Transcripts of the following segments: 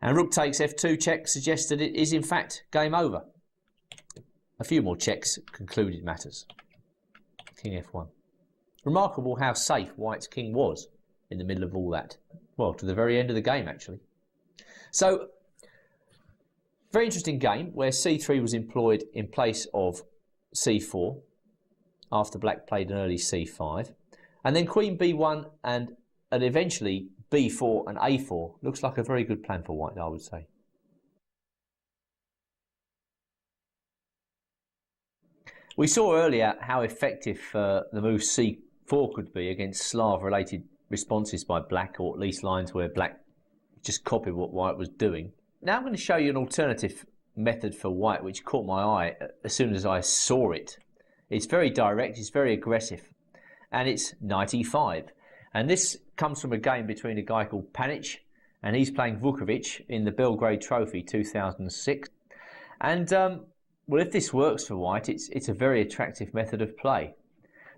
And rook takes f2 check suggests that it is in fact game over. A few more checks concluded matters. King f1. Remarkable how safe white's king was in the middle of all that. Well, to the very end of the game, actually. So, very interesting game where c3 was employed in place of c4 after black played an early c5. And then queen b1 and eventually b4 and a4 looks like a very good plan for white, I would say. We saw earlier how effective the move c4 could be against Slav-related responses by black, or at least lines where black just copied what white was doing. Now I'm going to show you an alternative method for white which caught my eye as soon as I saw it. It's very direct, it's very aggressive, and it's knight e5. And this comes from a game between a guy called Pantsulaia, and he's playing Vuckovic in the Belgrade Trophy 2006. And well, if this works for white, it's a very attractive method of play,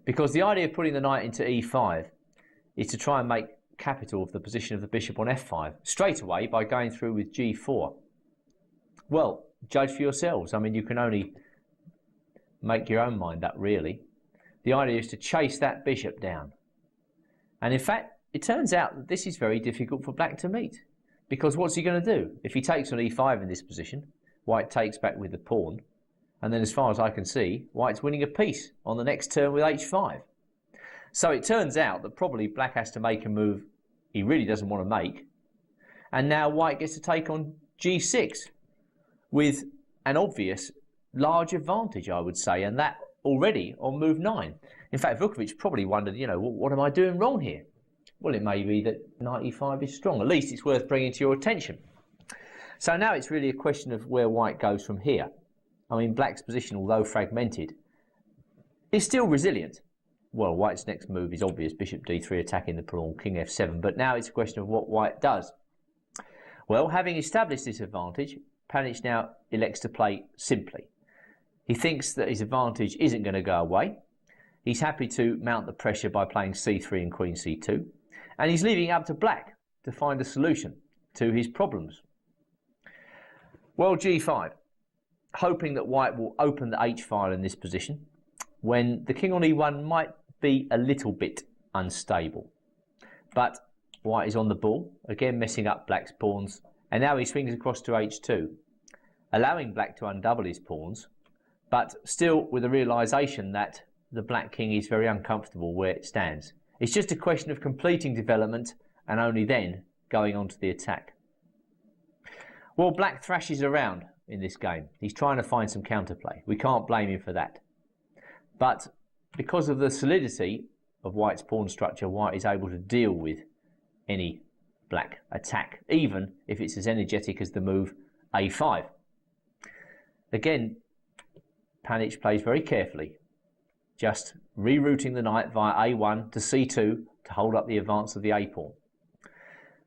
because the idea of putting the knight into e5 is to try and make capital of the position of the bishop on f5 straight away by going through with g4. Well, judge for yourselves. I mean, you can only make your own mind up, really. The idea is to chase that bishop down. And in fact, it turns out that this is very difficult for black to meet, because what's he going to do? If he takes on e5 in this position, white takes back with the pawn, and then as far as I can see, white's winning a piece on the next turn with h5. So it turns out that probably black has to make a move he really doesn't want to make, and now white gets to take on g6 with an obvious large advantage, I would say, and that already on move 9. In fact, Vuckovic probably wondered, you know, what am I doing wrong here? Well, it may be that knight e5 is strong. At least it's worth bringing to your attention. So now it's really a question of where white goes from here. I mean, black's position, although fragmented, is still resilient. Well, white's next move is obvious, bishop d3 attacking the pawn, king f7, but now it's a question of what white does. Well, having established this advantage, Pantsulaia now elects to play simply. He thinks that his advantage isn't going to go away. He's happy to mount the pressure by playing c3 and queen c2, and he's leaving it up to black to find a solution to his problems. Well, g5, hoping that white will open the h-file in this position, when the king on e1 might be a little bit unstable. But white is on the ball, again messing up black's pawns, and now he swings across to h2, allowing black to undouble his pawns, but still with the realisation that the black king is very uncomfortable where it stands. It's just a question of completing development and only then going on to the attack. Well, black thrashes around in this game. He's trying to find some counterplay. We can't blame him for that. But because of the solidity of white's pawn structure, white is able to deal with any black attack, even if it's as energetic as the move a5. Again, Pantsulaia plays very carefully, just rerouting the knight via a1 to c2 to hold up the advance of the a pawn.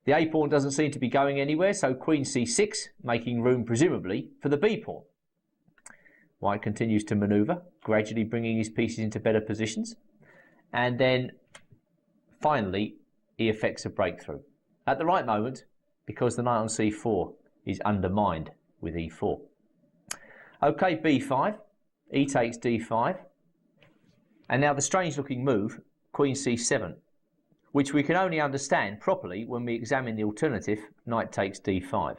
The a pawn doesn't seem to be going anywhere, so queen c6, making room presumably for the b pawn. White continues to manoeuvre, gradually bringing his pieces into better positions, and then finally he effects a breakthrough at the right moment, because the knight on c4 is undermined with e4. Okay, b5, e takes d5, and now the strange looking move, queen c7, which we can only understand properly when we examine the alternative, knight takes d5.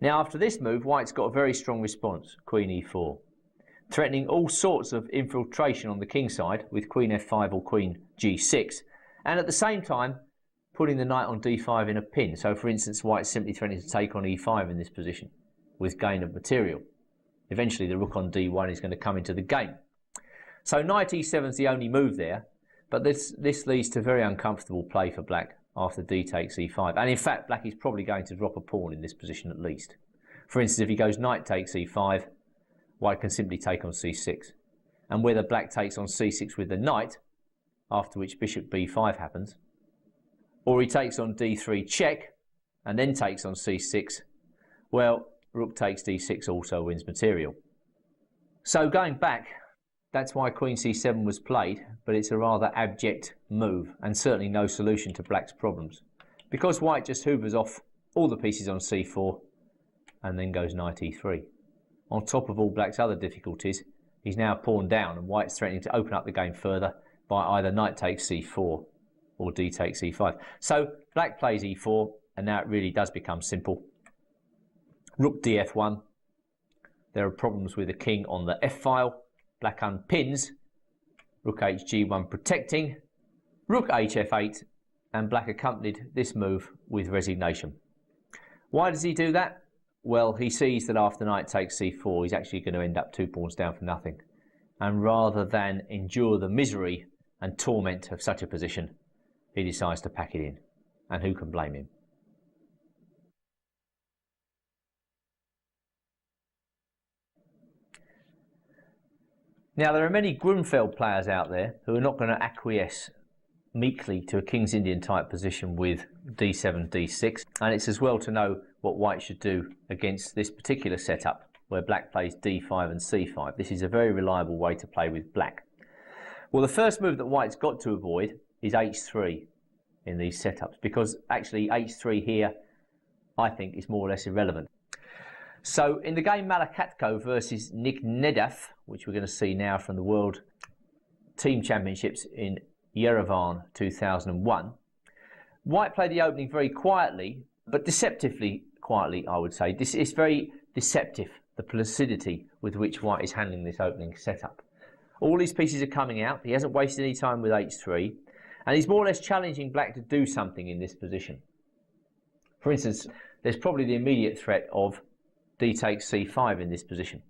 Now after this move, white's got a very strong response, queen e4, threatening all sorts of infiltration on the king side with queen f5 or queen g6, and at the same time putting the knight on d5 in a pin. So for instance, white's simply threatening to take on e5 in this position with gain of material. Eventually the rook on d1 is going to come into the game. So knight e7 is the only move there, but this leads to very uncomfortable play for black after d takes e5. And in fact, black is probably going to drop a pawn in this position at least. For instance, if he goes knight takes e5, white can simply take on c6. And whether black takes on c6 with the knight, after which bishop b5 happens, or he takes on d3 check, and then takes on c6, well, rook takes d6 also wins material. So going back, that's why queen c7 was played, but it's a rather abject move and certainly no solution to black's problems, because white just hoovers off all the pieces on c4, and then goes knight e3. On top of all black's other difficulties, he's now pawn down, and white's threatening to open up the game further by either knight takes c4 or d takes e5. So black plays e4, and now it really does become simple. Rook df1. There are problems with the king on the f-file. Black unpins. Rook hg1 protecting. Rook hf8, and black accompanied this move with resignation. Why does he do that? Well, he sees that after knight takes c4, he's actually going to end up 2 pawns down for nothing. And rather than endure the misery and torment of such a position, he decides to pack it in. And who can blame him? Now, there are many Grunfeld players out there who are not going to acquiesce meekly to a King's Indian type position with d7, d6, and it's as well to know what white should do against this particular setup where black plays d5 and c5. This is a very reliable way to play with black. Well, the first move that white's got to avoid is h3 in these setups, because actually h3 here I think is more or less irrelevant. So in the game Malakhatko versus Niknaddaf, which we're going to see now from the World Team Championships in Yerevan 2001, white played the opening very quietly, but deceptively quietly, I would say. This is very deceptive, the placidity with which white is handling this opening setup. All these pieces are coming out. He hasn't wasted any time with h3, and he's more or less challenging black to do something in this position. For instance, there's probably the immediate threat of d takes c5 in this position,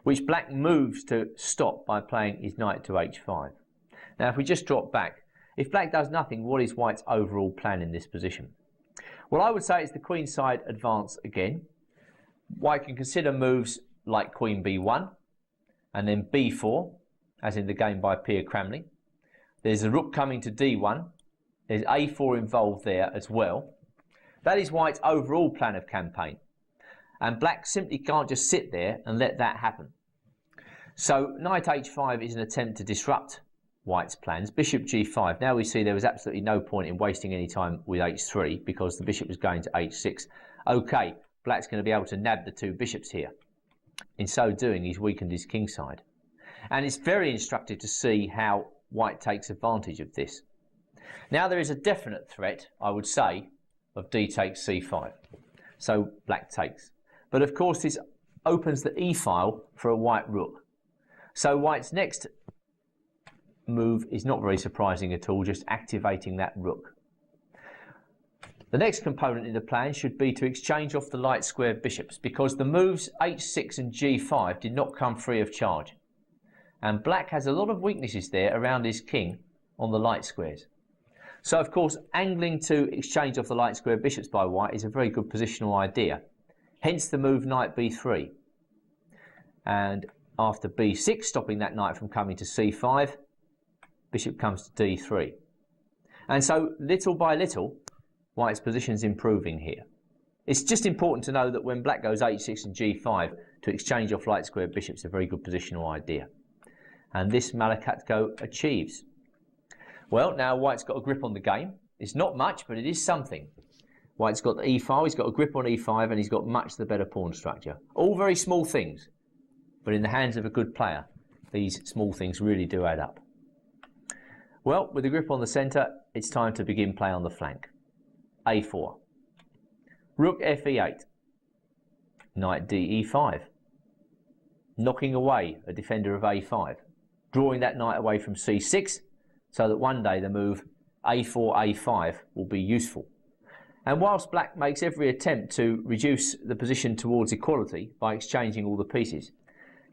which black moves to stop by playing his knight to h5. Now, if we just drop back, if black does nothing, what is white's overall plan in this position? Well, I would say it's the queenside advance again. White can consider moves like queen b1 and then b4, as in the game by Pierre Cramley. There's a rook coming to d1. There's a4 involved there as well. That is white's overall plan of campaign. And black simply can't just sit there and let that happen. So knight h5 is an attempt to disrupt white's plans. Bishop g5. Now we see there was absolutely no point in wasting any time with h3 because the bishop was going to h6. Okay, black's going to be able to nab the two bishops here. In so doing, he's weakened his kingside. And it's very instructive to see how white takes advantage of this. Now there is a definite threat, I would say, of d takes c5. So black takes. But of course this opens the e-file for a white rook. So white's next move is not very surprising at all, just activating that rook. The next component in the plan should be to exchange off the light square bishops, because the moves h6 and g5 did not come free of charge. And black has a lot of weaknesses there around his king on the light squares. So of course angling to exchange off the light square bishops by white is a very good positional idea. Hence the move knight b3. And after b6, stopping that knight from coming to c5, bishop comes to d3. And so little by little, white's position's improving here. It's just important to know that when black goes h6 and g5, to exchange off light square bishops is a very good positional idea. And this Malakhatko achieves. Well, now white's got a grip on the game. It's not much, but it is something. White's got the e-file, he's got a grip on e5, and he's got much the better pawn structure. All very small things, but in the hands of a good player, these small things really do add up. Well, with the grip on the centre, it's time to begin play on the flank. a4. Rook fe8. Knight de5. Knocking away a defender of a5. Drawing that knight away from c6, so that one day the move a4, a5 will be useful. And whilst black makes every attempt to reduce the position towards equality by exchanging all the pieces,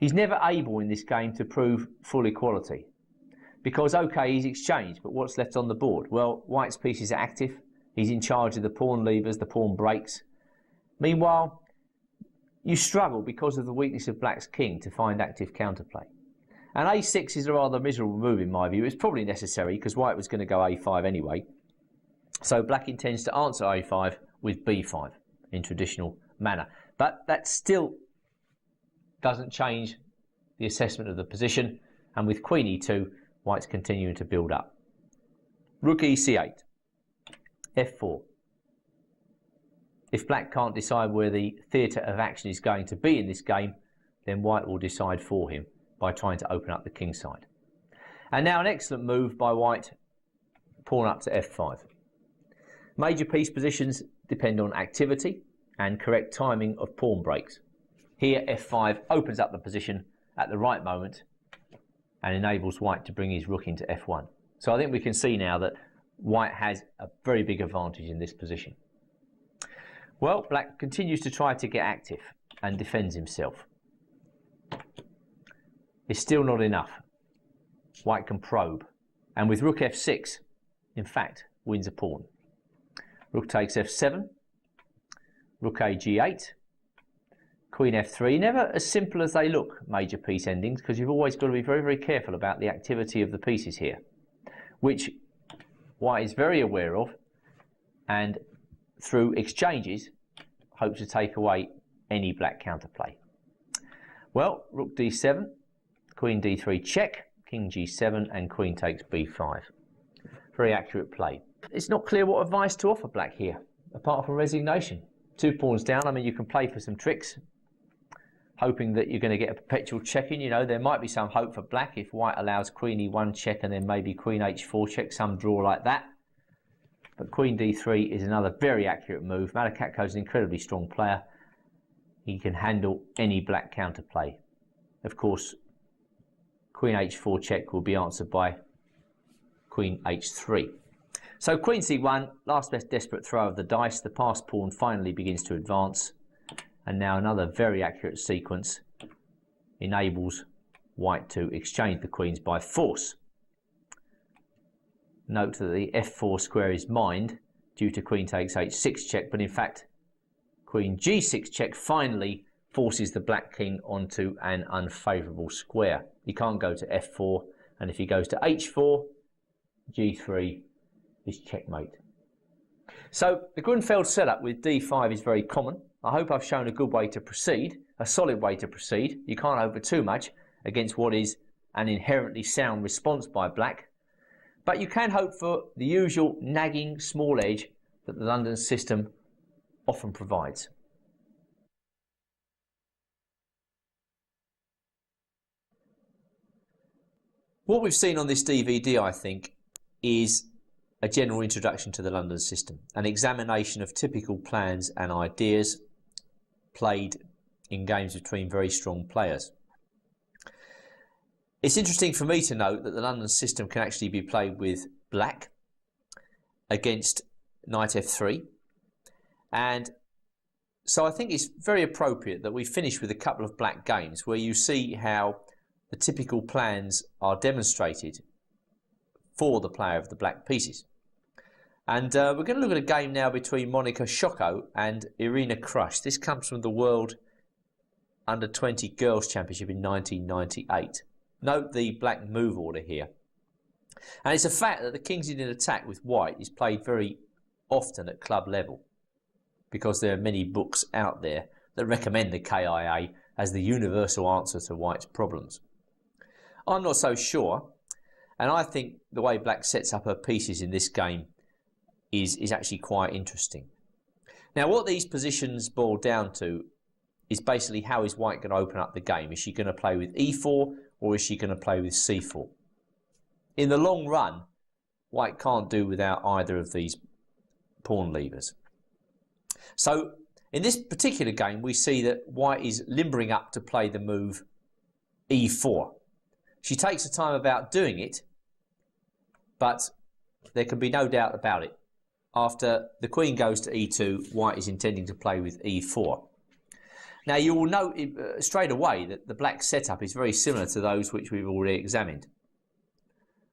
he's never able in this game to prove full equality. Because, okay, he's exchanged, but what's left on the board? Well, white's pieces are active. He's in charge of the pawn levers, the pawn breaks. Meanwhile, you struggle because of the weakness of black's king to find active counterplay. And a6 is a rather miserable move in my view. It's probably necessary because white was going to go a5 anyway. So black intends to answer a5 with b5 in traditional manner. But that still doesn't change the assessment of the position. And with queen e2, white's continuing to build up. Rook ec8, f4. If black can't decide where the theatre of action is going to be in this game, then white will decide for him by trying to open up the king side. And now an excellent move by white, pawn up to f5. Major piece positions depend on activity and correct timing of pawn breaks. Here f5 opens up the position at the right moment and enables white to bring his rook into f1. So I think we can see now that white has a very big advantage in this position. Well, black continues to try to get active and defends himself. It's still not enough. White can probe, and with rook f6, in fact, wins a pawn. Rook takes f7, rook a g8, queen f3. Never as simple as they look, major piece endings, because you've always got to be very, very careful about the activity of the pieces here, which white is very aware of, and through exchanges hopes to take away any black counterplay. Well, rook d7, queen d3 check, king g7, and queen takes b5. Very accurate play. It's not clear what advice to offer black here, apart from resignation. 2 pawns down. I mean, you can play for some tricks, hoping that you're going to get a perpetual check-in. You know, there might be some hope for black if white allows queen e1 check and then maybe queen h4 check, some draw like that. But queen d3 is another very accurate move. Malakhatko is an incredibly strong player. He can handle any black counterplay. Of course, queen h4 check will be answered by queen h3. So queen c1, last best desperate throw of the dice. The passed pawn finally begins to advance. And now another very accurate sequence enables white to exchange the queens by force. Note that the f4 square is mined due to queen takes h6 check, but in fact queen g6 check finally forces the black king onto an unfavourable square. He can't go to f4, and if he goes to h4, g3 is checkmate. So the Grunfeld setup with d5 is very common. I hope I've shown a good way to proceed, a solid way to proceed. You can't hope for too much against what is an inherently sound response by black, but you can hope for the usual nagging small edge that the London system often provides. What we've seen on this DVD, I think, is a general introduction to the London system, an examination of typical plans and ideas played in games between very strong players. It's interesting for me to note that the London system can actually be played with black against knight f3, and so I think it's very appropriate that we finish with a couple of black games where you see how the typical plans are demonstrated for the player of the black pieces. And we're going to look at a game now between Monica Socko and Irina Krush. This comes from the World Under-20 Girls' Championship in 1998. Note the black move order here. And it's a fact that the King's Indian attack with white is played very often at club level, because there are many books out there that recommend the KIA as the universal answer to white's problems. I'm not so sure, and I think the way black sets up her pieces in this game is actually quite interesting. Now, what these positions boil down to is basically how is white going to open up the game. Is she going to play with e4 or is she going to play with c4? In the long run, white can't do without either of these pawn levers. So in this particular game, we see that white is limbering up to play the move e4. She takes her time about doing it, but there can be no doubt about it. After the queen goes to e2, white is intending to play with e4. Now you will note straight away that the black setup is very similar to those which we've already examined.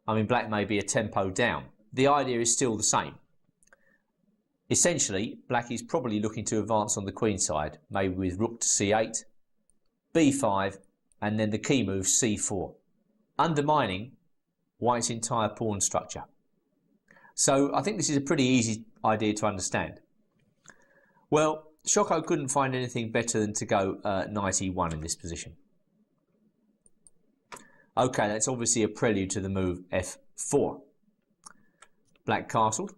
I mean, black may be a tempo down. The idea is still the same. Essentially, black is probably looking to advance on the queen side, maybe with rook to c8, b5, and then the key move c4, undermining white's entire pawn structure. So I think this is a pretty easy idea to understand. Well, Socko couldn't find anything better than to go knight e1 in this position. Okay, that's obviously a prelude to the move f4. Black castled,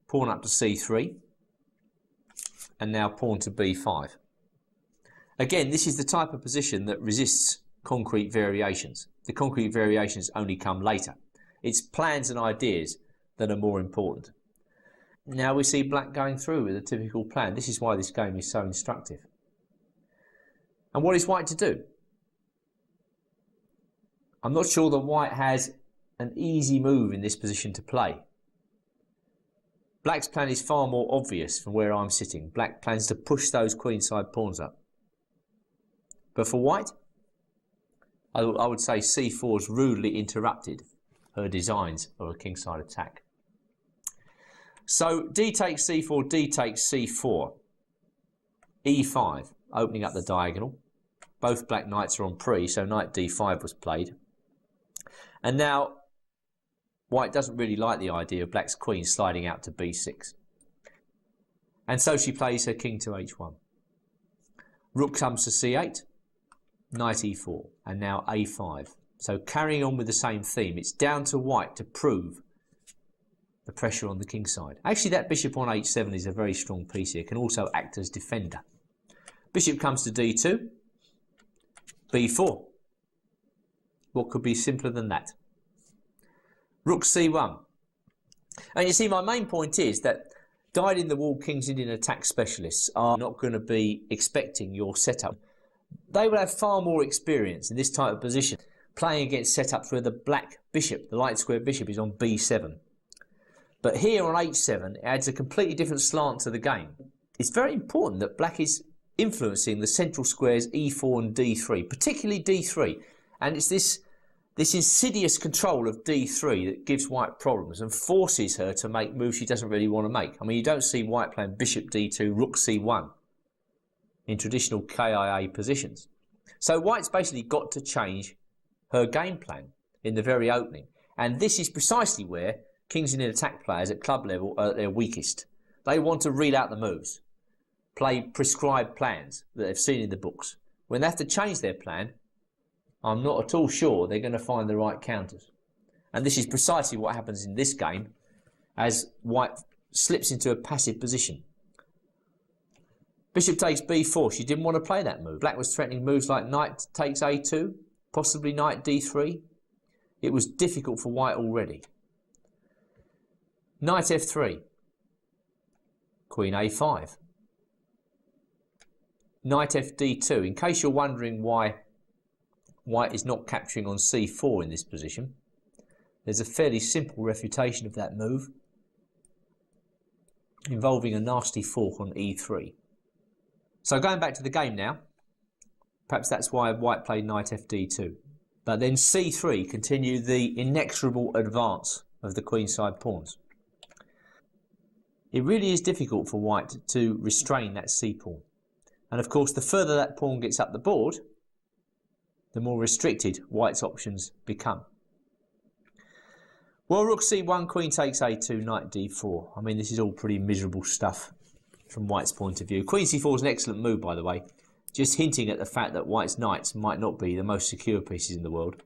pawn up to c3, and now pawn to b5. Again, this is the type of position that resists concrete variations. The concrete variations only come later. It's plans and ideas that are more important. Now we see black going through with a typical plan. This is why this game is so instructive. And what is white to do? I'm not sure that white has an easy move in this position to play. Black's plan is far more obvious from where I'm sitting. Black plans to push those queenside pawns up. But for white, I would say c4 has rudely interrupted her designs of a kingside attack. So d takes c4, d takes c4, e5, opening up the diagonal. Both black knights are on pre, so knight d5 was played. And now white doesn't really like the idea of black's queen sliding out to b6. And so she plays her king to h1. Rook comes to c8, knight e4, and now a5. So carrying on with the same theme, it's down to white to prove the pressure on the king side. Actually, that bishop on h7 is a very strong piece here, can also act as defender. Bishop comes to d2, b4. What could be simpler than that? Rook c1. And you see, my main point is that dyed-in-the-wall King's Indian attack specialists are not going to be expecting your setup. They will have far more experience in this type of position, playing against setups where the black bishop, the light square bishop, is on b7. But here on h7, it adds a completely different slant to the game. It's very important that black is influencing the central squares e4 and d3, particularly d3. And it's this insidious control of d3 that gives white problems and forces her to make moves she doesn't really want to make. I mean, you don't see white playing bishop d2, rook c1 in traditional KIA positions. So white's basically got to change her game plan in the very opening. And this is precisely where King's Indian attack players at club level are at their weakest. They want to read out the moves, play prescribed plans that they've seen in the books. When they have to change their plan, I'm not at all sure they're going to find the right counters. And this is precisely what happens in this game as white slips into a passive position. Bishop takes b4. She didn't want to play that move. Black was threatening moves like knight takes a2, possibly knight d3. It was difficult for white already. Knight f3. Queen a5. Knight fd2. In case you're wondering why white is not capturing on c4 in this position, there's a fairly simple refutation of that move involving a nasty fork on e3. So going back to the game now, perhaps that's why white played knight fd2. But then c3 continued the inexorable advance of the queenside pawns. It really is difficult for white to restrain that c-pawn. And of course, the further that pawn gets up the board, the more restricted white's options become. Well, rook c1, queen takes a2, knight d4. I mean, this is all pretty miserable stuff from white's point of view. Queen c4 is an excellent move, by the way, just hinting at the fact that white's knights might not be the most secure pieces in the world.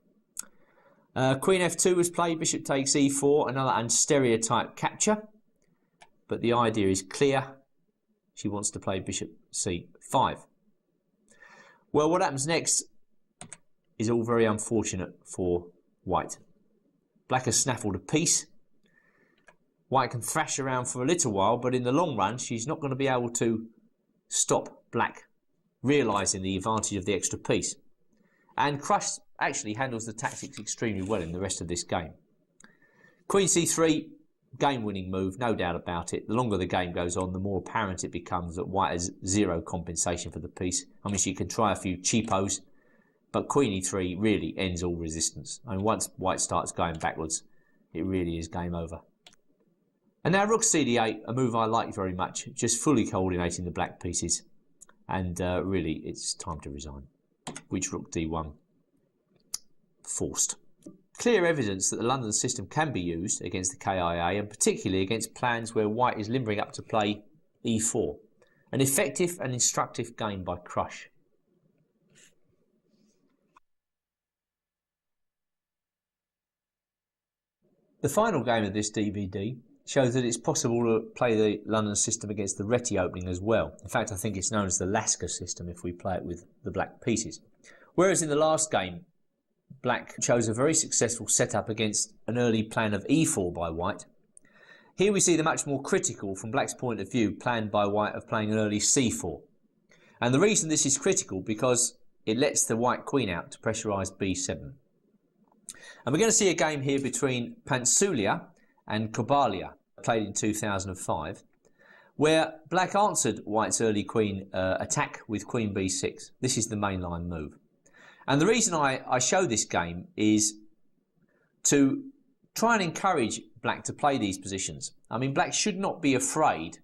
Queen f2 was played, bishop takes e4, another unstereotyped capture. But the idea is clear. She wants to play bishop c5. Well, what happens next is all very unfortunate for white. Black has snaffled a piece. White can thrash around for a little while, but in the long run, she's not going to be able to stop black realising the advantage of the extra piece. And Krush actually handles the tactics extremely well in the rest of this game. Queen c3, game-winning move, no doubt about it. The longer the game goes on, the more apparent it becomes that white has zero compensation for the piece. I mean, she can try a few cheapos, but queen e3 really ends all resistance. I mean, once white starts going backwards, it really is game over. And now rook cd8, a move I like very much, just fully coordinating the black pieces. And really, it's time to resign. Which rook d1, forced. Clear evidence that the London system can be used against the KIA, and particularly against plans where white is limbering up to play e4. An effective and instructive game by Krush. The final game of this DVD shows that it's possible to play the London system against the Reti opening as well. In fact, I think it's known as the Lasker system if we play it with the black pieces. Whereas in the last game, black chose a very successful setup against an early plan of e4 by white. Here we see the much more critical, from black's point of view, plan by white of playing an early c4. And the reason this is critical because it lets the white queen out to pressurise b7. And we're going to see a game here between Pantsulaia and Kobalia, played in 2005, where black answered white's early queen attack with queen b6. This is the mainline move. And the reason I show this game is to try and encourage black to play these positions. I mean, black should not be afraid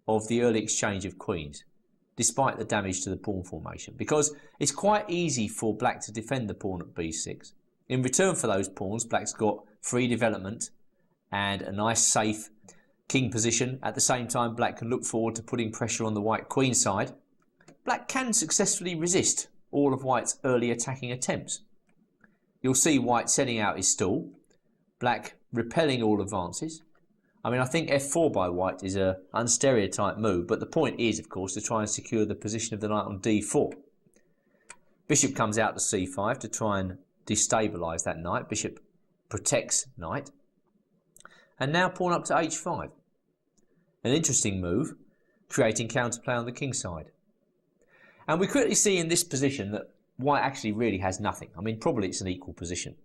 of the early exchange of queens, despite the damage to the pawn formation, because it's quite easy for black to defend the pawn at b6. In return for those pawns, black's got free development and a nice safe king position. At the same time, black can look forward to putting pressure on the white queen side. Black can successfully resist all of white's early attacking attempts. You'll see white setting out his stall, black repelling all advances. I mean, I think f4 by white is an unstereotyped move, but the point is, of course, to try and secure the position of the knight on d4. Bishop comes out to c5 to try and destabilise that knight. Bishop protects knight. And now pawn up to h5. An interesting move, creating counterplay on the king side. And we quickly see in this position that white actually really has nothing. I mean, probably it's an equal position.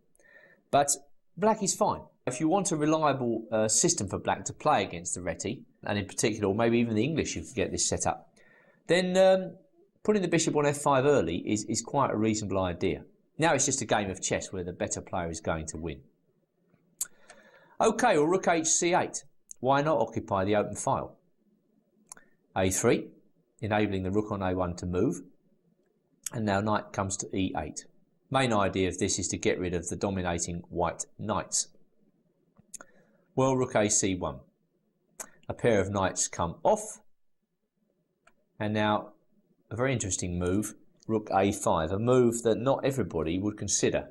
But black is fine. If you want a reliable system for black to play against the Reti, and in particular, or maybe even the English, you can get this set up, then putting the bishop on f5 early is quite a reasonable idea. Now it's just a game of chess where the better player is going to win. Okay, well, rook hc8. Why not occupy the open file? a3, enabling the rook on a1 to move. And now knight comes to e8. Main idea of this is to get rid of the dominating white knights. Well, rook ac1. A pair of knights come off. And now a very interesting move, rook a5, a move that not everybody would consider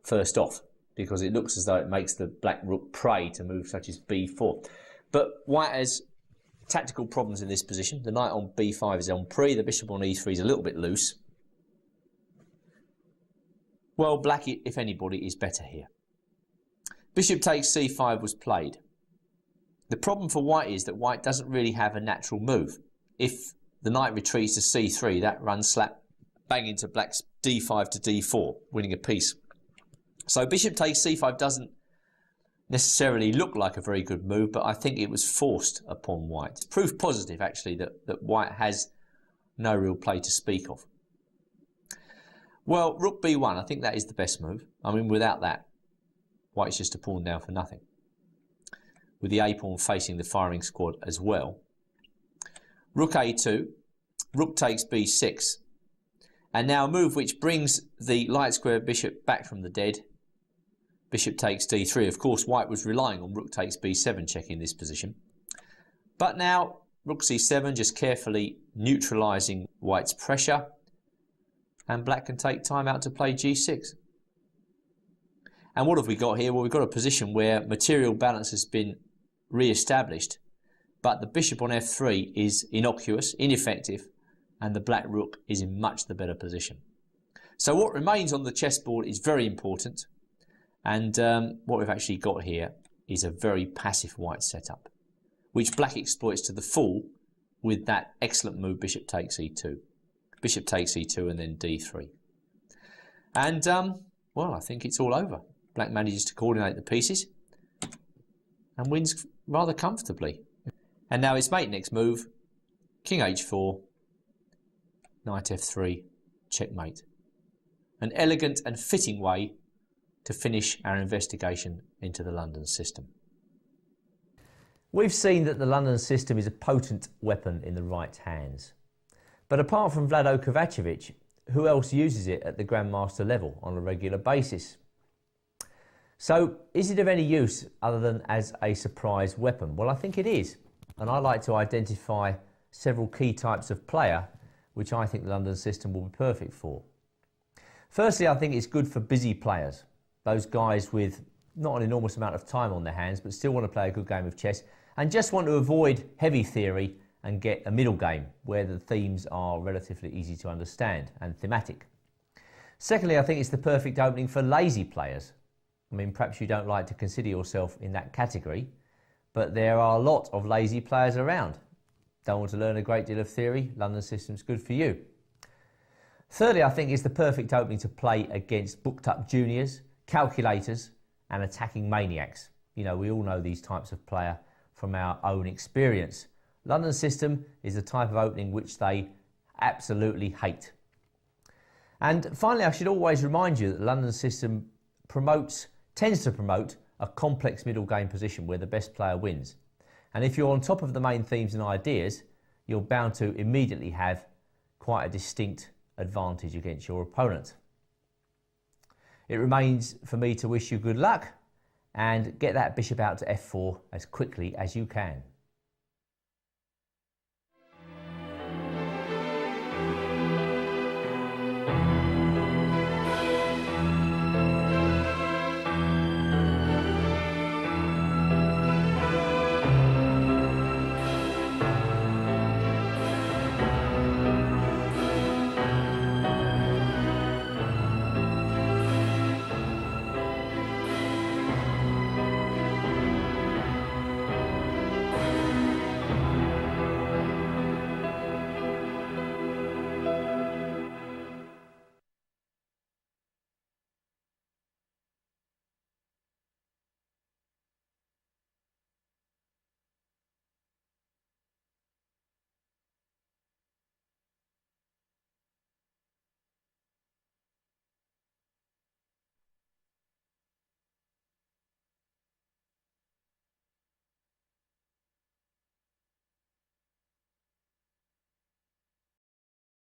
first off, because it looks as though it makes the black rook prey to moves such as b4. But white has tactical problems in this position. The knight on b5 is en prise, the bishop on e3 is a little bit loose. Well, black, if anybody, is better here. Bishop takes c5 was played. The problem for white is that white doesn't really have a natural move. If the knight retreats to c3, that runs slap bang into black's d5 to d4, winning a piece. So bishop takes c5 doesn't necessarily look like a very good move, but I think it was forced upon white. It's proof positive, actually, that white has no real play to speak of. Well, rook b1, I think that is the best move. I mean, without that, white's just a pawn down for nothing. With the a pawn facing the firing squad as well. Rook a2, rook takes b6. And now a move which brings the light square bishop back from the dead. Bishop takes d3. Of course, white was relying on rook takes b7 checking this position. But now, rook c7, just carefully neutralising white's pressure. And black can take time out to play g6. And what have we got here? Well, we've got a position where material balance has been re-established, but the bishop on f3 is innocuous, ineffective, and the black rook is in much the better position. So what remains on the chessboard is very important, and what we've actually got here is a very passive white setup, which black exploits to the full with that excellent move bishop takes e2. Bishop takes e2 and then d3. And, well, I think it's all over. Black manages to coordinate the pieces and wins rather comfortably. And now his mate next move, king h4, knight f3, checkmate. An elegant and fitting way to finish our investigation into the London system. We've seen that the London system is a potent weapon in the right hands. But apart from Vlado Kovacevic, who else uses it at the Grandmaster level on a regular basis? So, is it of any use other than as a surprise weapon? Well, I think it is. And I like to identify several key types of player which I think the London system will be perfect for. Firstly, I think it's good for busy players. Those guys with not an enormous amount of time on their hands, but still want to play a good game of chess and just want to avoid heavy theory and get a middle game where the themes are relatively easy to understand and thematic. Secondly, I think it's the perfect opening for lazy players. I mean, perhaps you don't like to consider yourself in that category, but there are a lot of lazy players around. Don't want to learn a great deal of theory? London System's good for you. Thirdly, I think it's the perfect opening to play against booked up juniors, calculators and attacking maniacs. You know, we all know these types of player from our own experience. London System is the type of opening which they absolutely hate. And finally, I should always remind you that the London System tends to promote a complex middle game position where the best player wins. And if you're on top of the main themes and ideas, you're bound to immediately have quite a distinct advantage against your opponent. It remains for me to wish you good luck and get that bishop out to f4 as quickly as you can.